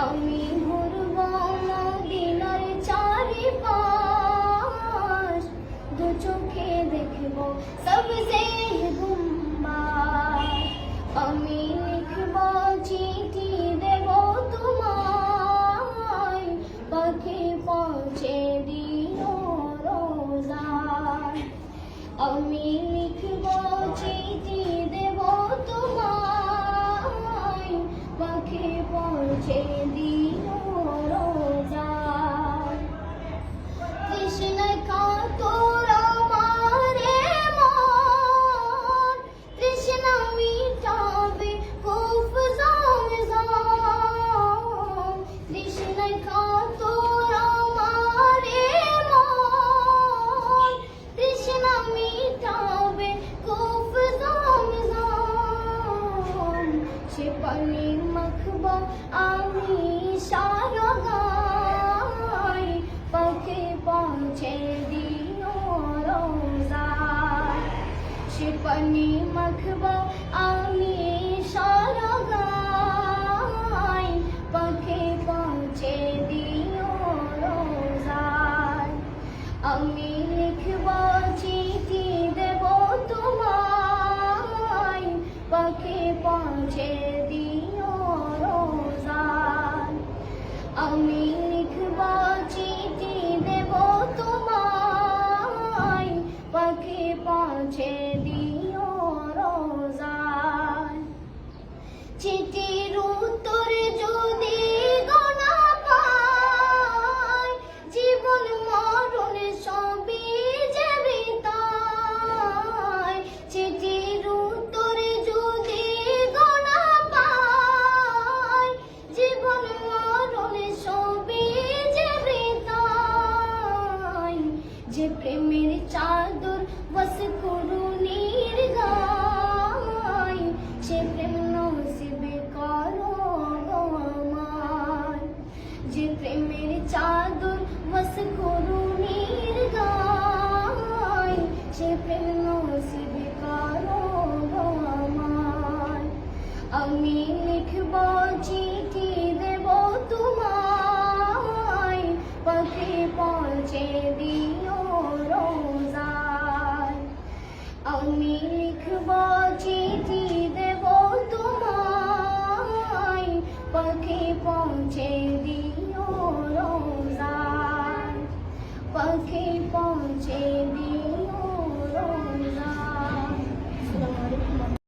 আমি ঘুরবো মদিনার চারিপাশ, দু চোখে দেখবো সবসে গুম্বাদ। আমি লিখবো চিঠি দেব তোমায়, পাখি পৌঁছে দিও রোজায়। আমি লিখবো চিঠি দেব তোমায়, পাখি পৌঁছে দিও রোজায়। তৃষ্ণায় কাতর আমারে মন, তৃষ্ণা মিটাবে কুফ জমজম। তৃষ্ণায় কাতর আমারে মন, তৃষ্ণা মিটাবে কুফ জমজম। সে পানি মাখবো আমি সারা গায়, পাখি পৌঁছে দিও রোজায়। সে পানি মাখবো আমি